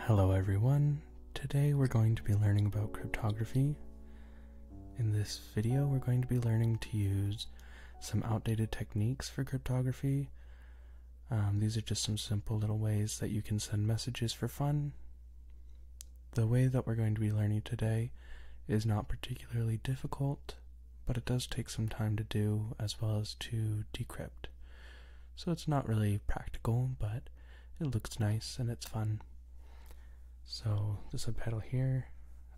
Hello everyone, today we're going to be learning about cryptography. In this video we're going to be learning to use some outdated techniques for cryptography. These are just some simple little ways that you can send messages for fun. The way that we're going to be learning today is not particularly difficult, but it does take some time to do as well as to decrypt. So it's not really practical, but it looks nice and it's fun. So the subtitle here,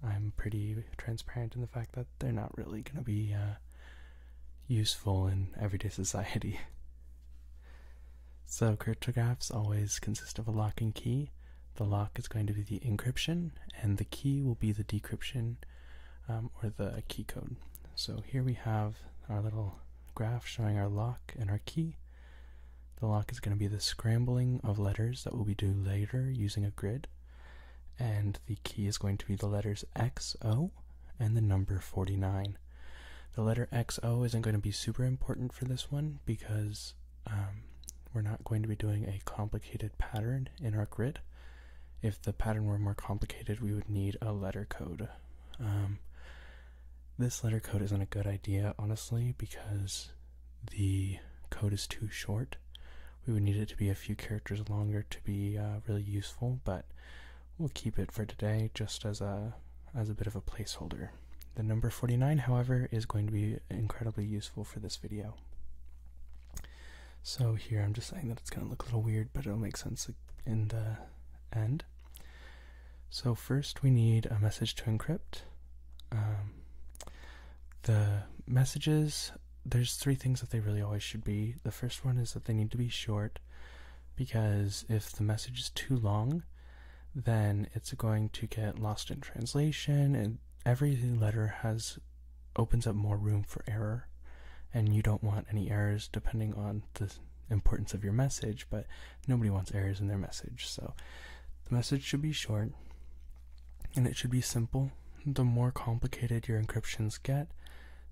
I'm pretty transparent in the fact that they're not really going to be useful in everyday society. So cryptographs always consist of a lock and key. The lock is going to be the encryption, and the key will be the decryption or the key code. So here we have our little graph showing our lock and our key. The lock is going to be the scrambling of letters that we'll do later using a grid. And the key is going to be the letters XO and the number 49. The letter XO isn't going to be super important for this one because we're not going to be doing a complicated pattern in our grid. If the pattern were more complicated, we would need a letter code. This letter code isn't a good idea, honestly, because the code is too short. We would need it to be a few characters longer to be really useful, but we'll keep it for today just as a bit of a placeholder. The number 49, however, is going to be incredibly useful for this video. So here I'm just saying that it's going to look a little weird, but it'll make sense in the end. So first we need a message to encrypt. The messages, there's three things that they really always should be. The first one is that they need to be short, because if the message is too long, then it's going to get lost in translation, and every letter opens up more room for error, and you don't want any errors depending on the importance of your message, but nobody wants errors in their message. So the message should be short, and it should be simple. The more complicated your encryptions get,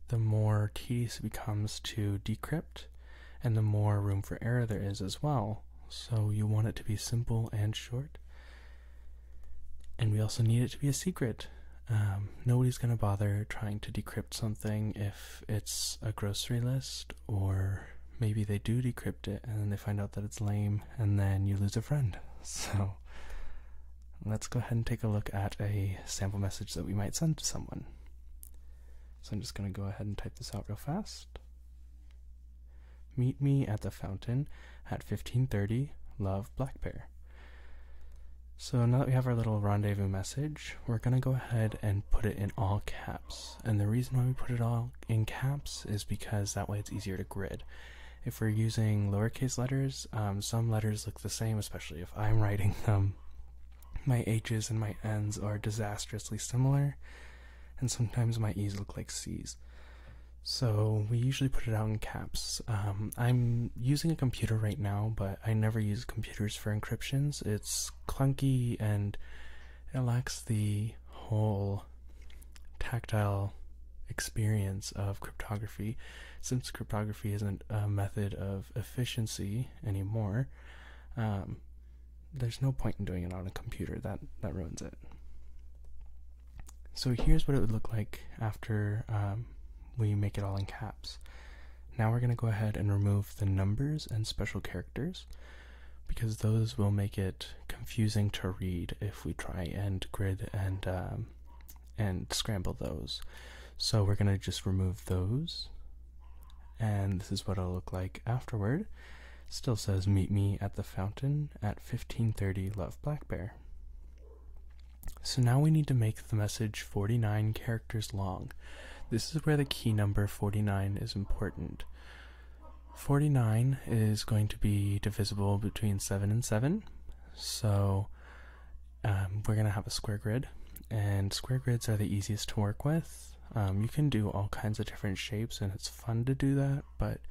the more tedious it becomes to decrypt, and the more room for error there is as well. So you want it to be simple and short. And we also need it to be a secret. Nobody's going to bother trying to decrypt something if it's a grocery list, or maybe they do decrypt it and then they find out that it's lame and then you lose a friend. So let's go ahead and take a look at a sample message that we might send to someone. So I'm just going to go ahead and type this out real fast. Meet me at the fountain at 15:30. Love, Black Bear. So now that we have our little rendezvous message, we're going to go ahead and put it in all caps. And the reason why we put it all in caps is because that way it's easier to grid. If we're using lowercase letters, some letters look the same, especially if I'm writing them. My H's and my N's are disastrously similar, and sometimes my E's look like C's. So we usually put it out in caps. I'm using a computer right now, but I never use computers for encryptions. It's clunky and it lacks the whole tactile experience of cryptography. Since cryptography isn't a method of efficiency anymore, there's no point in doing it on a computer. That ruins it. So here's what it would look like after we make it all in caps. Now we're going to go ahead and remove the numbers and special characters, because those will make it confusing to read if we try and grid and scramble those. So we're going to just remove those, and this is what it'll look like afterward. Still says meet me at the fountain at 15:30. Love, Black Bear. So now we need to make the message 49 characters long. This is where the key number 49 is important. 49 is going to be divisible between 7 and 7. So we're going to have a square grid, and square grids are the easiest to work with. You can do all kinds of different shapes, and it's fun to do that, but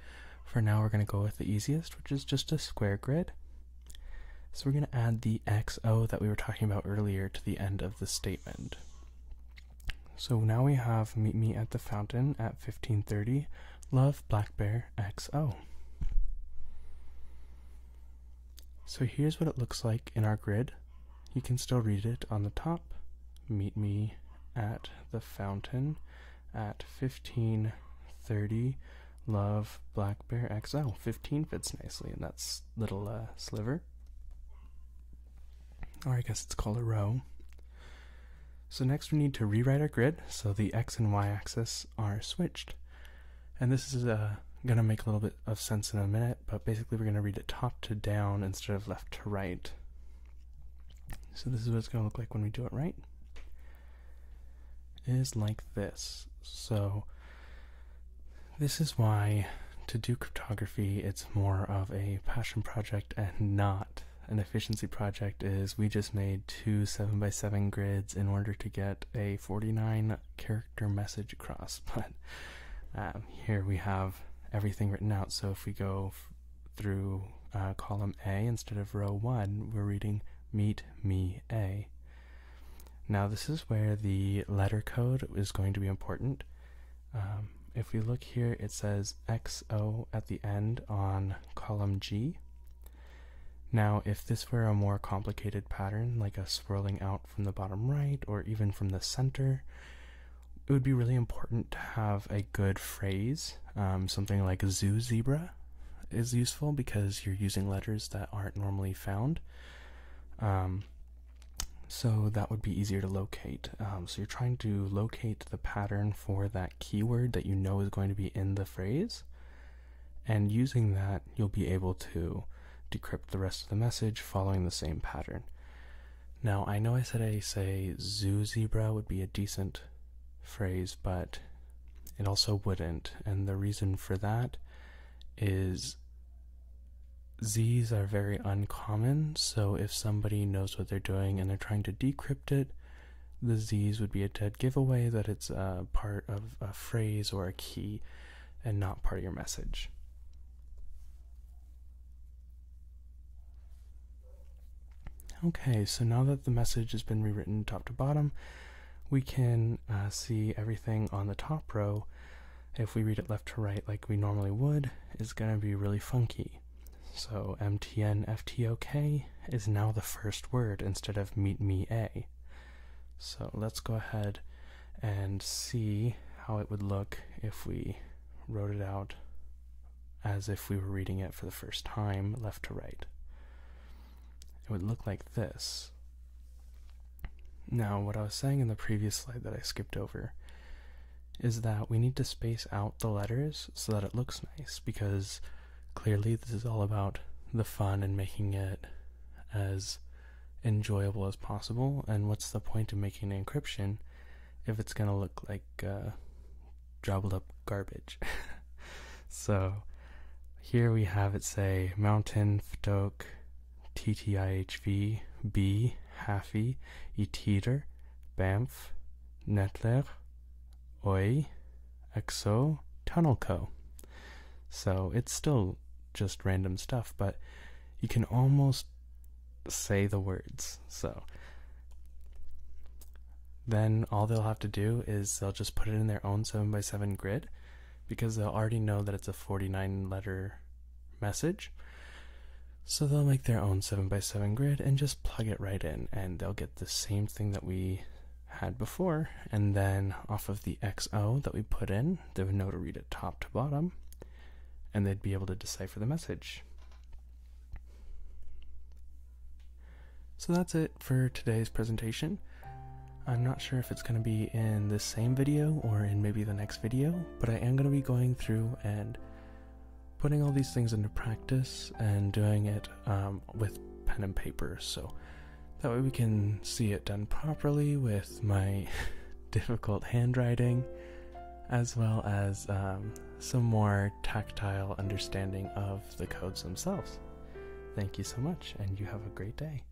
for now we're going to go with the easiest, which is just a square grid. So we're going to add the XO that we were talking about earlier to the end of the statement. So now we have meet me at the fountain at 15:30. Love, Black Bear, XO. So here's what it looks like in our grid. you can still read it on the top. Meet me at the fountain at 15:30. Love, Black Bear XO. 15 fits nicely in that little sliver. Or I guess it's called a row. So next we need to rewrite our grid so the X and Y axis are switched. And this is going to make a little bit of sense in a minute, but basically we're going to read it top to down instead of left to right. So this is what it's going to look like when we do it right. It is like this. So this is why to do cryptography it's more of a passion project and not an efficiency project. Is we just made 2 7x7 grids in order to get a 49 character message across, but here we have everything written out. So if we go through column A instead of row 1, we're reading meet me A. Now this is where the letter code is going to be important. If we look here, it says XO at the end on column G. Now if this were a more complicated pattern, like a swirling out from the bottom right or even from the center, it would be really important to have a good phrase. Something like zoo zebra is useful because you're using letters that aren't normally found. So that would be easier to locate. So you're trying to locate the pattern for that keyword that you know is going to be in the phrase. And using that, you'll be able to decrypt the rest of the message following the same pattern. Now, I know I said zoo zebra would be a decent phrase, but it also wouldn't. And the reason for that is Z's are very uncommon, so if somebody knows what they're doing and they're trying to decrypt it, the Z's would be a dead giveaway that it's a part of a phrase or a key and not part of your message. Okay, so now that the message has been rewritten top to bottom, we can see everything on the top row. If we read it left to right like we normally would, it's going to be really funky. So MTN FTOK is now the first word instead of meet me A. So let's go ahead and see how it would look if we wrote it out as if we were reading it for the first time left to right. It would look like this. Now, what I was saying in the previous slide that I skipped over is that we need to space out the letters so that it looks nice, because clearly this is all about the fun and making it as enjoyable as possible. And what's the point of making an encryption if it's going to look like jobbled up garbage? So here we have it say mountain, ftok, TTIHV, B, Haffy, Eteter, Banff, Netler, Oi, XO, Tunnelco. So it's still just random stuff, but you can almost say the words. So then all they'll have to do is they'll just put it in their own 7x7 grid, because they'll already know that it's a 49 letter message. So they'll make their own 7x7 grid and just plug it right in, and they'll get the same thing that we had before. And then off of the XO that we put in, they would know to read it top to bottom, and they'd be able to decipher the message. So that's it for today's presentation. I'm not sure if it's going to be in this same video or in maybe the next video, but I am going to be going through and putting all these things into practice and doing it with pen and paper, so that way we can see it done properly with my difficult handwriting, as well as some more tactile understanding of the codes themselves. Thank you so much, and you have a great day.